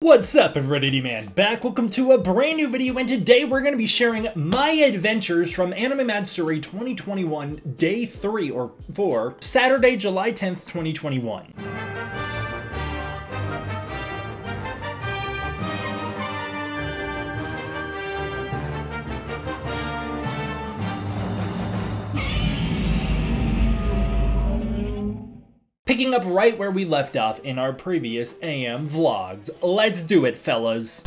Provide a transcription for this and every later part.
What's up, everybody, man? Back. Welcome to a brand new video, and today we're going to be sharing my adventures from Anime Matsuri 2021 Day 3 or 4, Saturday, July 10th, 2021. Picking up right where we left off in our previous AM vlogs. Let's do it, fellas.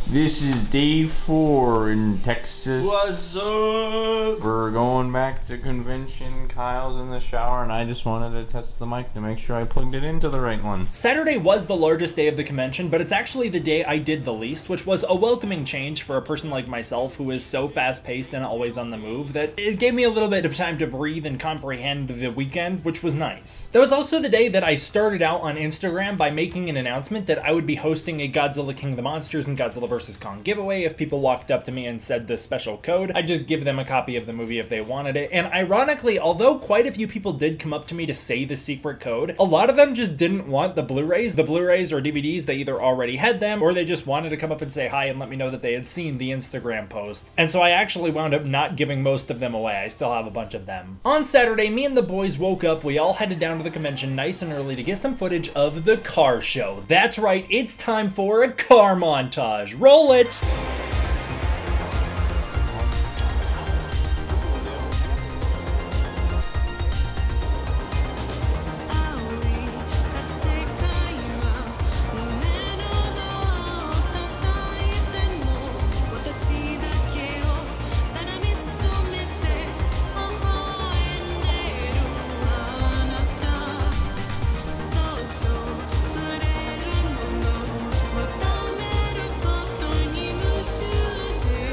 This is day 4 in Texas. What's up? We're going back to convention. Kyle's in the shower, and I just wanted to test the mic to make sure I plugged it into the right one. Saturday was the largest day of the convention, but it's actually the day I did the least, which was a welcoming change for a person like myself who is so fast-paced and always on the move that it gave me a little bit of time to breathe and comprehend the weekend, which was nice. That was also the day that I started out on Instagram by making an announcement that I would be hosting a Godzilla King of the Monsters and Godzilla vs. Kong giveaway. If people walked up to me and said the special code, I'd just give them a copy of the movie if they wanted it. And ironically, although quite a few people did come up to me to say the secret code, a lot of them just didn't want the Blu-rays. The Blu-rays or DVDs, they either already had them or they just wanted to come up and say hi and let me know that they had seen the Instagram post. And so I actually wound up not giving most of them away. I still have a bunch of them. On Saturday, me and the boys woke up. We all headed down to the convention nice and early to get some footage of the car show. That's right, it's time for a car montage. Roll it!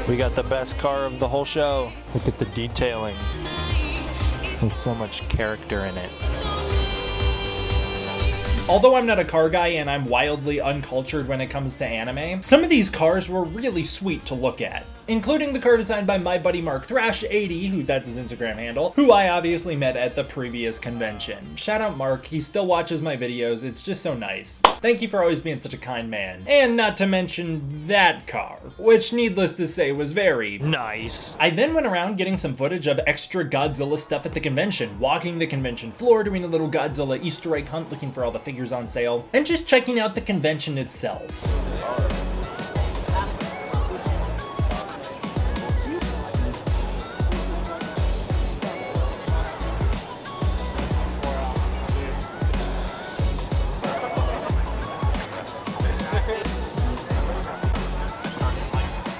We got the best car of the whole show. Look at the detailing. There's so much character in it. Although I'm not a car guy and I'm wildly uncultured when it comes to anime, some of these cars were really sweet to look at, including the car designed by my buddy Mark Thrash80, who that's his Instagram handle, who I obviously met at the previous convention. Shout out Mark, he still watches my videos, it's just so nice. Thank you for always being such a kind man. And not to mention that car, which needless to say was very nice. I then went around getting some footage of extra Godzilla stuff at the convention, walking the convention floor, doing a little Godzilla Easter egg hunt, looking for all the figures on sale, and just checking out the convention itself.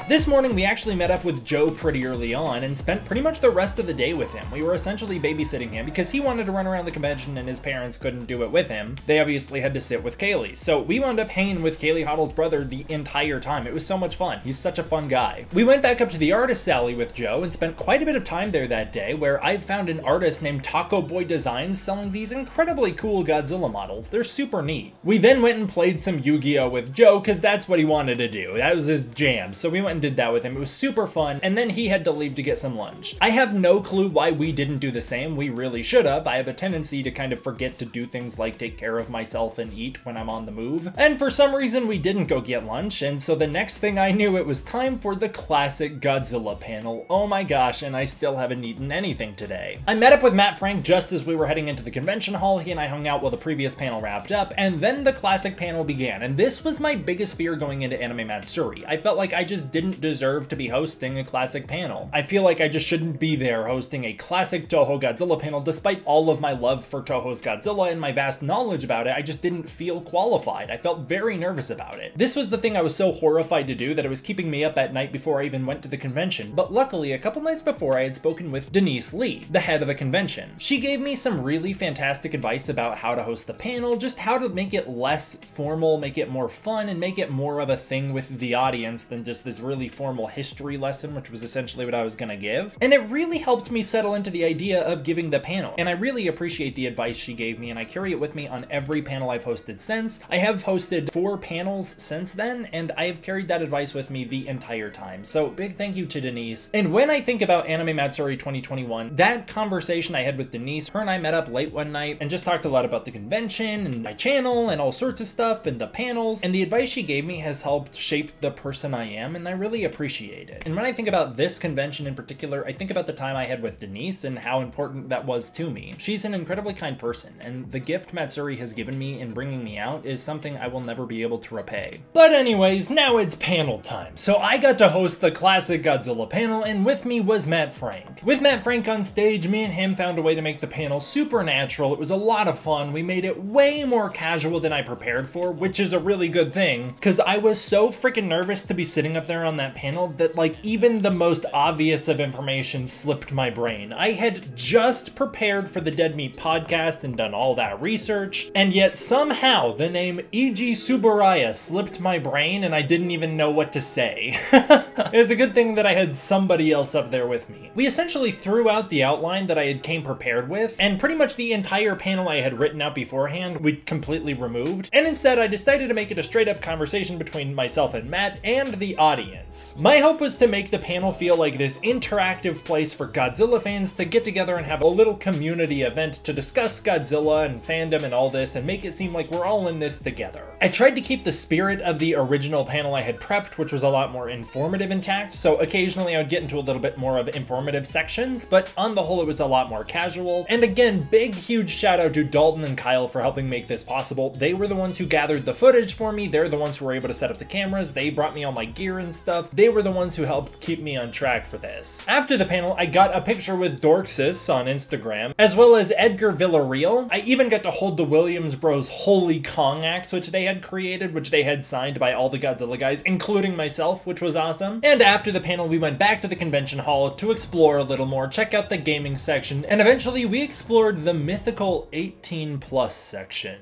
This morning, we actually met up with Joe pretty early on and spent pretty much the rest of the day with him. We were essentially babysitting him because he wanted to run around the convention and his parents couldn't do it with him. They obviously had to sit with Kaylee. So we wound up hanging with Kaylee Hoddle's brother the entire time. It was so much fun. He's such a fun guy. We went back up to the artist alley with Joe and spent quite a bit of time there that day, where I found an artist named Taco Boy Designs selling these incredibly cool Godzilla models. They're super neat. We then went and played some Yu-Gi-Oh with Joe because that's what he wanted to do. That was his jam. So we went and did that with him. It was super fun, and then he had to leave to get some lunch. I have no clue why we didn't do the same. We really should have. I have a tendency to kind of forget to do things like take care of myself and eat when I'm on the move. And for some reason, we didn't go get lunch, and so the next thing I knew, it was time for the Classic Godzilla panel. Oh my gosh, and I still haven't eaten anything today. I met up with Matt Frank just as we were heading into the convention hall. He and I hung out while the previous panel wrapped up, and then the Classic panel began, and this was my biggest fear going into Anime Matsuri. I felt like I just didn't deserve to be hosting a Classic panel. I feel like I just shouldn't be there hosting a Classic Toho Godzilla panel. Despite all of my love for Toho's Godzilla and my vast knowledge about it, I just didn't feel qualified. I felt very nervous about it. This was the thing I was so horrified to do that it was keeping me up at night before I even went to the convention. But luckily, a couple nights before, I had spoken with Denise Lee, the head of the convention. She gave me some really fantastic advice about how to host the panel, just how to make it less formal, make it more fun, and make it more of a thing with the audience than just this really really formal history lesson, which was essentially what I was gonna give. And it really helped me settle into the idea of giving the panel. And I really appreciate the advice she gave me, and I carry it with me on every panel I've hosted since. I have hosted 4 panels since then, and I have carried that advice with me the entire time. So big thank you to Denise. And when I think about Anime Matsuri 2021, that conversation I had with Denise, her and I met up late one night and just talked a lot about the convention and my channel and all sorts of stuff and the panels, and the advice she gave me has helped shape the person I am, and I really appreciate it. And when I think about this convention in particular, I think about the time I had with Denise and how important that was to me. She's an incredibly kind person, and the gift Matsuri has given me in bringing me out is something I will never be able to repay. But anyways, now it's panel time. So I got to host the Classic Godzilla panel, and with me was Matt Frank. With Matt Frank on stage, me and him found a way to make the panel supernatural. It was a lot of fun. We made it way more casual than I prepared for, which is a really good thing, because I was so freaking nervous to be sitting up there on that panel that like even the most obvious of information slipped my brain. I had just prepared for the Dead Meat podcast and done all that research, and yet somehow the name E.G. Tsuburaya slipped my brain and I didn't even know what to say. It was a good thing that I had somebody else up there with me. We essentially threw out the outline that I had came prepared with, and pretty much the entire panel I had written out beforehand we completely removed, and instead I decided to make it a straight up conversation between myself and Matt and the audience. My hope was to make the panel feel like this interactive place for Godzilla fans to get together and have a little community event to discuss Godzilla and fandom and all this and make it seem like we're all in this together. I tried to keep the spirit of the original panel I had prepped, which was a lot more informative, intact, so occasionally I would get into a little bit more of informative sections, but on the whole it was a lot more casual. And again, big huge shout out to Dalton and Kyle for helping make this possible. They were the ones who gathered the footage for me, they're the ones who were able to set up the cameras, they brought me all my gear and stuff, they were the ones who helped keep me on track for this. After the panel, I got a picture with Dorksis on Instagram, as well as Edgar Villarreal. I even got to hold the Williams Bros Holy Kong axe, which they had created, which they had signed by all the Godzilla guys, including myself, which was awesome. And after the panel, we went back to the convention hall to explore a little more, check out the gaming section, and eventually we explored the mythical 18+ section.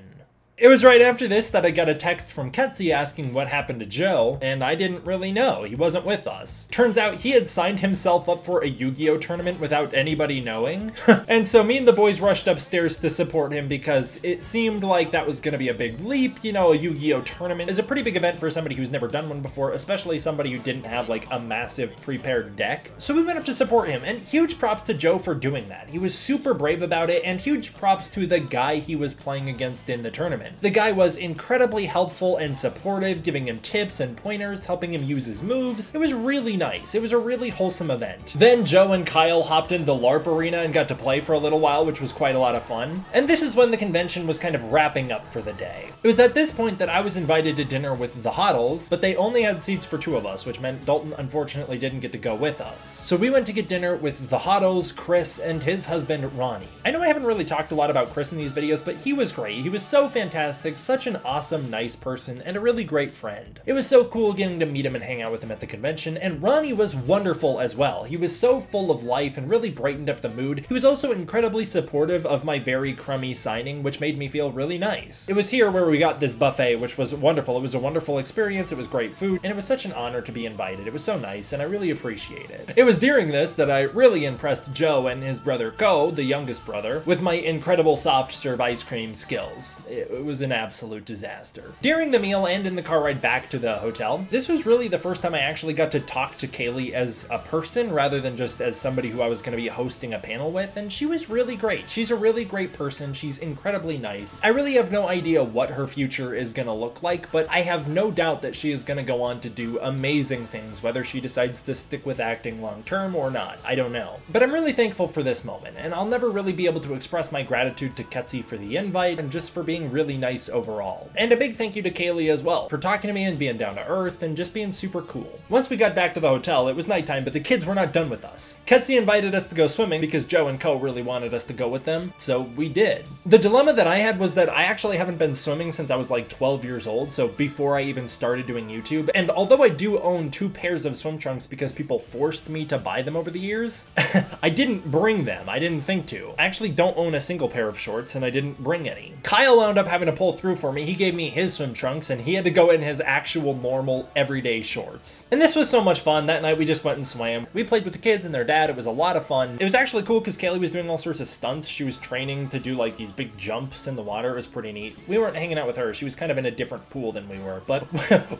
It was right after this that I got a text from Ketsi asking what happened to Joe, and I didn't really know. He wasn't with us. Turns out he had signed himself up for a Yu-Gi-Oh tournament without anybody knowing. And so me and the boys rushed upstairs to support him because it seemed like that was gonna be a big leap. You know, a Yu-Gi-Oh tournament is a pretty big event for somebody who's never done one before, especially somebody who didn't have like a massive prepared deck. So we went up to support him, and huge props to Joe for doing that. He was super brave about it, and huge props to the guy he was playing against in the tournament. The guy was incredibly helpful and supportive, giving him tips and pointers, helping him use his moves. It was really nice. It was a really wholesome event. Then Joe and Kyle hopped in the LARP arena and got to play for a little while, which was quite a lot of fun. And this is when the convention was kind of wrapping up for the day. It was at this point that I was invited to dinner with the Hoddles, but they only had seats for 2 of us, which meant Dalton unfortunately didn't get to go with us. So we went to get dinner with the Hoddles, Chris, and his husband, Ronnie. I know I haven't really talked a lot about Chris in these videos, but he was great. He was so fantastic, such an awesome, nice person, and a really great friend. It was so cool getting to meet him and hang out with him at the convention, and Ronnie was wonderful as well. He was so full of life and really brightened up the mood. He was also incredibly supportive of my very crummy signing, which made me feel really nice. It was here where we got this buffet, which was wonderful. It was a wonderful experience, it was great food, and it was such an honor to be invited. It was so nice, and I really appreciate it. It was during this that I really impressed Joe and his brother Ko, the youngest brother, with my incredible soft serve ice cream skills. It was an absolute disaster. During the meal and in the car ride back to the hotel, this was really the first time I actually got to talk to Kaylee as a person rather than just as somebody who I was going to be hosting a panel with, and she was really great. She's a really great person. She's incredibly nice. I really have no idea what her future is going to look like, but I have no doubt that she is going to go on to do amazing things, whether she decides to stick with acting long term or not. I don't know. But I'm really thankful for this moment, and I'll never really be able to express my gratitude to Ketsi for the invite and just for being really nice overall. And a big thank you to Kaylee as well for talking to me and being down to earth and just being super cool. Once we got back to the hotel, it was nighttime, but the kids were not done with us. Ketsi invited us to go swimming because Joe and Ko really wanted us to go with them, so we did. The dilemma that I had was that I actually haven't been swimming since I was like 12 years old, so before I even started doing YouTube, and although I do own 2 pairs of swim trunks because people forced me to buy them over the years, I didn't bring them. I didn't think to. I actually don't own a single pair of shorts, and I didn't bring any. Kyle wound up having having to pull through for me, he gave me his swim trunks and he had to go in his actual normal everyday shorts. And this was so much fun. That night we just went and swam. We played with the kids and their dad. It was a lot of fun. It was actually cool because Kaylee was doing all sorts of stunts. She was training to do like these big jumps in the water. It was pretty neat. We weren't hanging out with her. She was kind of in a different pool than we were, but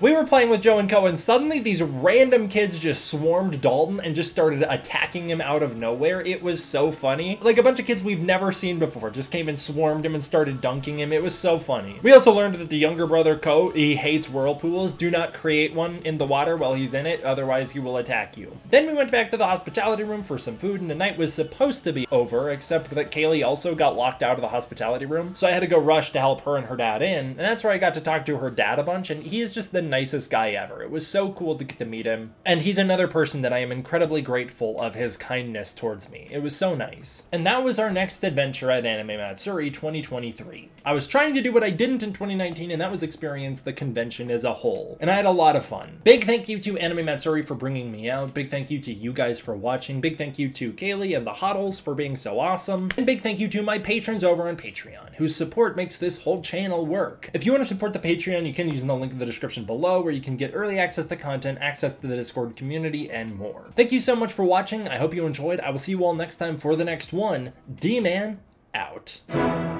we were playing with Joe and Co, and suddenly these random kids just swarmed Dalton and just started attacking him out of nowhere. It was so funny. Like a bunch of kids we've never seen before just came and swarmed him and started dunking him. It was so funny. We also learned that the younger brother Co, he hates whirlpools. Do not create one in the water while he's in it, otherwise he will attack you. Then we went back to the hospitality room for some food, and the night was supposed to be over, except that Kaylee also got locked out of the hospitality room, so I had to go rush to help her and her dad in, and that's where I got to talk to her dad a bunch, and he is just the nicest guy ever. It was so cool to get to meet him, and he's another person that I am incredibly grateful of his kindness towards me. It was so nice. And that was our next adventure at Anime Matsuri 2023. I was trying to do what I didn't in 2019, and that was experience the convention as a whole, and I had a lot of fun. Big thank you to Anime Matsuri for bringing me out. Big thank you to you guys for watching. Big thank you to Kaylee and the Hoddles for being so awesome. And big thank you to my patrons over on Patreon, whose support makes this whole channel work. If you want to support the Patreon, you can use the link in the description below, where you can get early access to content, access to the Discord community, and more. Thank you so much for watching. I hope you enjoyed. I will see you all next time for the next one. D-Man out.